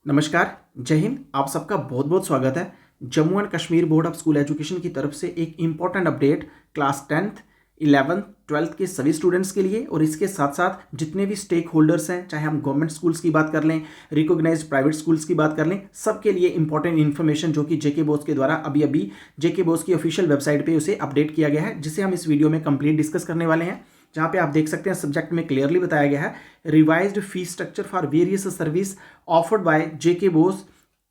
नमस्कार, जय हिंद। आप सबका बहुत बहुत स्वागत है। Jammu and Kashmir board of school education की तरफ से एक important update class 10th 11th 12th के सभी स्टूडेंट्स के लिए और इसके साथ साथ जितने भी स्टेक होल्डर्स हैं, चाहे हम गवर्नमेंट स्कूल्स की बात कर लें, रिकॉग्नाइज्ड प्राइवेट स्कूल्स की बात कर लें, सबके लिए इंपॉर्टेंट इन्फॉर्मेशन जो कि जेके बोस के द्वारा अभी जेके बोस की ऑफिशियल वेबसाइट पर उसे अपडेट किया गया है, जिसे हम इस वीडियो में कंप्लीट डिस्कस करने वाले हैं। जहाँ पे आप देख सकते हैं सब्जेक्ट में क्लियरली बताया गया है revised fee structure for various service offered by JK Bose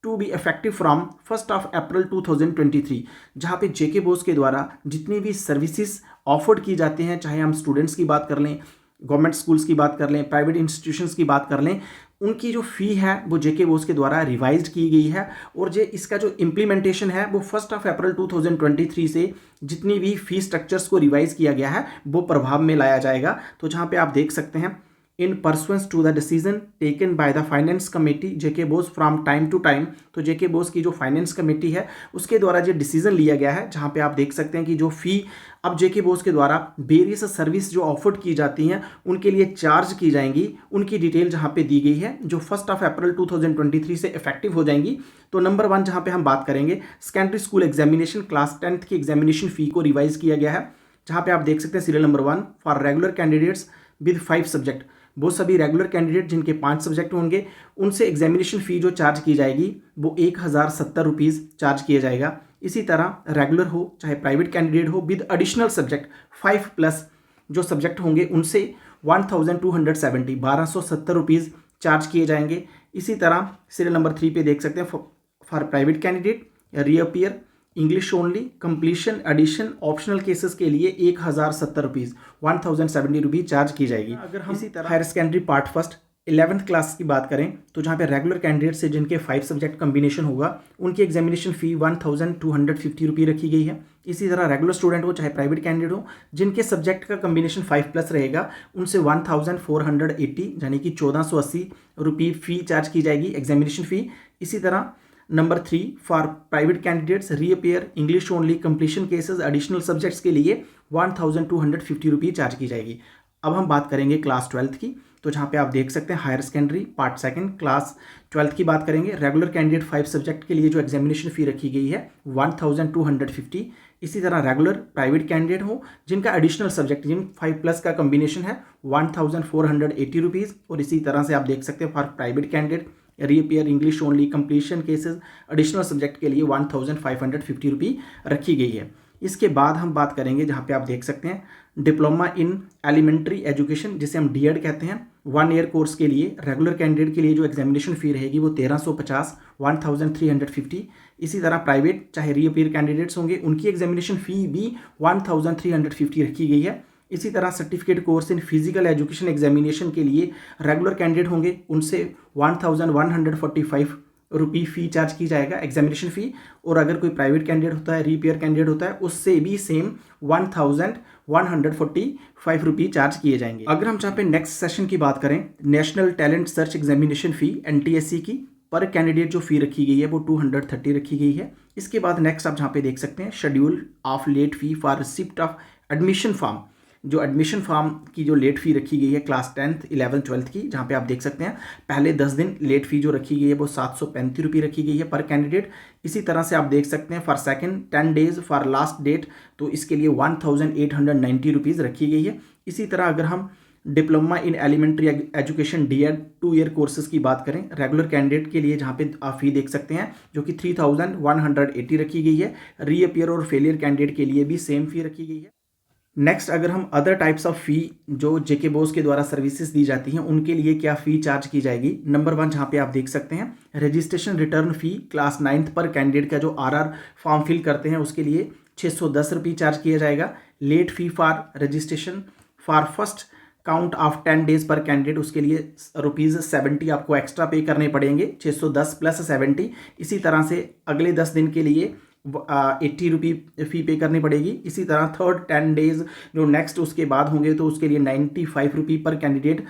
to be effective from 1 April 2023। जहाँ पे जेके बोस के द्वारा जितनी भी सर्विसेज ऑफर्ड की जाती हैं, चाहे हम स्टूडेंट्स की बात कर लें, गवर्नमेंट स्कूल्स की बात कर लें, प्राइवेट इंस्टीट्यूशंस की बात कर लें, उनकी जो फ़ी है वो जेके बोस के द्वारा रिवाइज्ड की गई है। और जो इसका जो इम्प्लीमेंटेशन है वो 1 अप्रैल 2023 से जितनी भी फी स्ट्रक्चर्स को रिवाइज किया गया है वो प्रभाव में लाया जाएगा। तो जहाँ पे आप देख सकते हैं in pursuance to the decision taken by the finance committee JK Bose from time to time. तो जेके बोस की जो फाइनेंस कमेटी है उसके द्वारा जो डिसीजन लिया गया है, जहाँ पे आप देख सकते हैं कि जो फ़ी अब जेके बोस के द्वारा वेरियस सर्विस जो ऑफर्ड की जाती हैं उनके लिए चार्ज की जाएंगी, उनकी डिटेल जहाँ पे दी गई है जो 1 अप्रैल 2023 से इफेक्टिव हो जाएंगी। तो नंबर 1 जहाँ पे हम बात करेंगे secondary school examination class 10th की एग्जामिनेशन फ़ी को रिवाइज किया गया है। जहाँ पे आप देख सकते हैं serial number 1 for regular candidates with 5 subject, वो सभी रेगुलर कैंडिडेट जिनके 5 सब्जेक्ट होंगे उनसे एग्जामिनेशन फ़ी जो चार्ज की जाएगी वो 1070 चार्ज किया जाएगा। इसी तरह रेगुलर हो चाहे प्राइवेट कैंडिडेट हो विद एडिशनल सब्जेक्ट 5+ जो सब्जेक्ट होंगे उनसे 1270 चार्ज किए जाएंगे। इसी तरह सीरियल नंबर 3 पे देख सकते हैं for private candidate reappear English only completion addition optional cases के लिए 1070 चार्ज की जाएगी। अगर हम इसी तरह higher secondary part first 11th class की बात करें तो जहाँ पे रेगुलर कैंडिडेट से जिनके 5 सब्जेक्ट कम्बिनेशन होगा उनकी एग्जामिनेशन फ़ी 1250 रखी गई है। इसी तरह रेगुलर स्टूडेंट हो चाहे प्राइवेट कैंडिडेट हो जिनके सब्जेक्ट का कम्बिनेशन 5+ रहेगा उनसे 1480 यानी कि 1480 फ़ी चार्ज की जाएगी एग्जामिनेशन फ़ी। इसी तरह number 3 for private candidates reappear English only completion cases additional subjects के लिए 1250 चार्ज की जाएगी। अब हम बात करेंगे क्लास 12th की। तो जहाँ पे आप देख सकते हैं higher secondary part second class 12th की बात करेंगे। रेगुलर कैंडिडेट 5 सब्जेक्ट के लिए जो एग्जामिनेशन फ़ी रखी गई है 1250। इसी तरह रेगुलर प्राइवेट कैंडिडेट हो जिनका एडिशनल सब्जेक्ट जिन 5+ का कम्बिनेशन है 1480 और इसी तरह से आप देख सकते हैं for private candidate reappear English only completion cases additional subject के लिए 1550 रखी गई है। इसके बाद हम बात करेंगे जहाँ पे आप देख सकते हैं डिप्लोमा इन एलिमेंट्री एजुकेशन जिसे हम डीएड कहते हैं 1 ईयर कोर्स के लिए रेगुलर कैंडिडेट के लिए जो एग्जामिनेशन फ़ी रहेगी वो 1350 इसी तरह प्राइवेट चाहे रीअपियर कैंडिडेट्स होंगे उनकी एग्जामिनेशन फ़ी भी 1350 रखी गई है। इसी तरह certificate course in physical education examination के लिए रेगुलर कैंडिडेट होंगे उनसे 1145 फ़ी चार्ज की जाएगा एग्जामिनेशन फ़ी। और अगर कोई प्राइवेट कैंडिडेट होता है रीअपियर कैंडिडेट होता है उससे भी सेम 1145 चार्ज किए जाएंगे। अगर हम चाहे नेक्स्ट सेशन की बात करें नेशनल टैलेंट सर्च एग्जामिनेशन फ़ी NTSC की पर कैंडिडेट जो फ़ी रखी गई है वो 230 रखी गई है। इसके बाद नेक्स्ट आप जहाँ पे देख सकते हैं schedule of late fee for receipt of admission form, जो एडमिशन फॉर्म की जो लेट फ़ी रखी गई है क्लास 10th 11th 12th की, जहाँ पे आप देख सकते हैं पहले 10 दिन लेट फ़ी जो रखी गई है वो 735 रखी गई है पर कैंडिडेट। इसी तरह से आप देख सकते हैं for second 10 days for last date तो इसके लिए 1890 रखी गई है। इसी तरह अगर हम diploma in elementary education DEd 2 year courses की बात करें रेगुलर कैंडिडेट के लिए जहाँ पे आप फ़ी देख सकते हैं जो कि 3180 रखी गई है। रीअपियर और फेलियर कैंडिडेट के लिए भी सेम फ़ी रखी गई है। नेक्स्ट अगर हम अदर टाइप्स ऑफ फ़ी जो जेके बोस के द्वारा सर्विसेज दी जाती हैं उनके लिए क्या फ़ी चार्ज की जाएगी। नंबर 1 जहाँ पे आप देख सकते हैं रजिस्ट्रेशन रिटर्न फ़ी क्लास 9th पर कैंडिडेट का जो RR फॉर्म फिल करते हैं उसके लिए 610 चार्ज किया जाएगा। Late fee for registration for first count of 10 days पर कैंडिडेट उसके लिए ₹70 आपको एक्स्ट्रा पे करने पड़ेंगे 610 + 70। इसी तरह से अगले 10 दिन के लिए 80 फ़ी पे करनी पड़ेगी। इसी तरह थर्ड 10 डेज जो नेक्स्ट उसके बाद होंगे तो उसके लिए 95 पर कैंडिडेट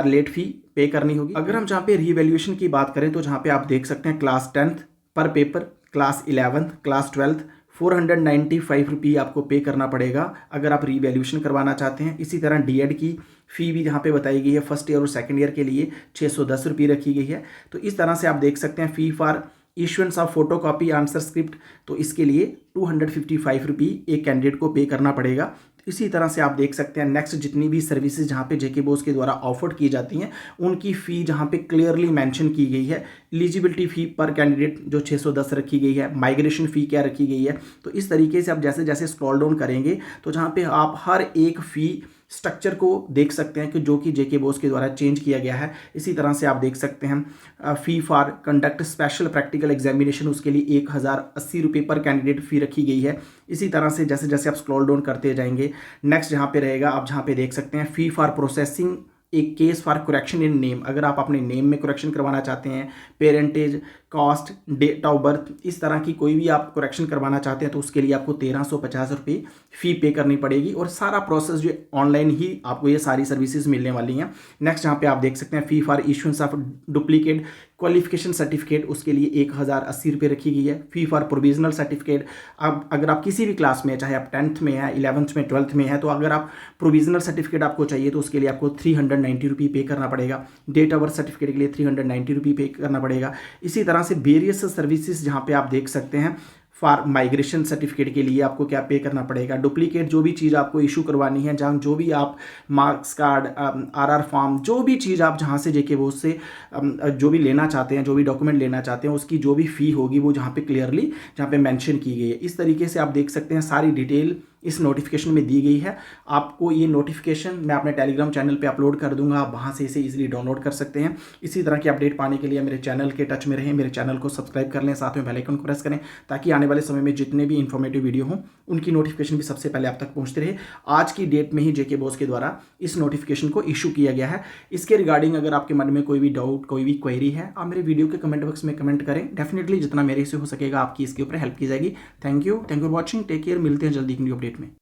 लेट फ़ी पे करनी होगी। अगर हम जहाँ पे रीवैल्यूएशन की बात करें तो जहाँ पे आप देख सकते हैं क्लास 10th पर paper class 11th class 12th 495 आपको पे करना पड़ेगा अगर आप रीवैल्यूएशन करवाना चाहते हैं। इसी तरह डीएड की फ़ी भी यहाँ पे बताई गई है फर्स्ट ईयर और सेकंड ईयर के लिए 610 रुपये रखी गई है। तो इस तरह से आप देख सकते हैं fee for issuance of photo copy answer script, तो इसके लिए 255 रुपये एक कैंडिडेट को पे करना पड़ेगा। इसी तरह से आप देख सकते हैं नेक्स्ट जितनी भी सर्विसेज जहाँ पे जेके बोस के द्वारा ऑफर की जाती हैं उनकी फ़ी जहाँ पे क्लियरली मेंशन की गई है। एलिजिबिलिटी फ़ी पर कैंडिडेट जो 610 रखी गई है, माइग्रेशन फ़ी क्या रखी गई है। तो इस तरीके से आप जैसे जैसे स्क्रॉल डाउन करेंगे तो जहाँ पे आप हर एक फ़ी स्ट्रक्चर को देख सकते हैं कि जो कि जेके बोस के द्वारा चेंज किया गया है। इसी तरह से आप देख सकते हैं fee for conduct special practical examination, उसके लिए 1080 रुपये पर कैंडिडेट फ़ी रखी गई है। इसी तरह से जैसे जैसे आप स्क्रॉल डाउन करते जाएंगे नेक्स्ट जहाँ पे रहेगा आप जहाँ पे देख सकते हैं फ़ी फॉर प्रोसेसिंग एक case for correction in name, अगर आप अपने नेम में करेक्शन करवाना चाहते हैं, parentage, caste, date of birth, इस तरह की कोई भी आप करेक्शन करवाना चाहते हैं तो उसके लिए आपको 1350 रुपये फ़ी पे करनी पड़ेगी और सारा प्रोसेस जो ऑनलाइन ही आपको ये सारी सर्विसेज मिलने वाली हैं। नेक्स्ट यहाँ पे आप देख सकते हैं fee for issuance of duplicate qualification certificate, उसके लिए 1080 रुपये रखी गई है। फ़ी फॉर प्रोविजनल सर्टिफिकेट, अब अगर आप किसी भी क्लास में चाहे आप 10th में है, 11th में, 12th में है, तो अगर आप प्रोविजनल सर्टिफिकेट आपको चाहिए तो उसके लिए आपको 390 रुपये पे करना पड़ेगा। डेट ऑफ बर्थ सर्टिफिकेट के लिए 390 रुपये पे करना पड़ेगा। इसी तरह से वेरियस सर्विसेज जहाँ पे आप देख सकते हैं फॉर माइग्रेशन सर्टिफिकेट के लिए आपको क्या पे करना पड़ेगा। डुप्लीकेट जो भी चीज़ आपको इशू करवानी है, जहाँ जो भी आप मार्क्स कार्ड, आरआर फॉर्म, जो भी चीज़ आप जहाँ से जेके बोस से जो भी लेना चाहते हैं, जो भी डॉक्यूमेंट लेना चाहते हैं, उसकी जो भी फ़ी होगी वो जहाँ पे क्लियरली जहाँ पे मेंशन की गई है। इस तरीके से आप देख सकते हैं सारी डिटेल इस नोटिफिकेशन में दी गई है। आपको ये नोटिफिकेशन मैं अपने टेलीग्राम चैनल पे अपलोड कर दूंगा, आप वहाँ से इसे इजीली डाउनलोड कर सकते हैं। इसी तरह की अपडेट पाने के लिए मेरे चैनल के टच में रहें, मेरे चैनल को सब्सक्राइब कर लें, साथ में बेल आइकन को प्रेस करें ताकि आने वाले समय में जितने भी इन्फॉर्मेटिव वीडियो हों उनकी नोटिफिकेशन भी सबसे पहले आप तक पहुँचते रहे। आज की डेट में ही जेके बोस के द्वारा इस नोटिफिकेशन को इशू किया गया है। इसके रिगार्डिंग अगर आपके मन में कोई भी डाउट, कोई भी क्वेरी है, आप मेरे वीडियो के कमेंट बॉक्स में कमेंट करें। डेफिनेटली जितना मेरे से हो सकेगा आपकी इसके ऊपर हेल्प की जाएगी। Thank you for watching, take care, मिलते हैं जल्दी की न्यू अपडेट में।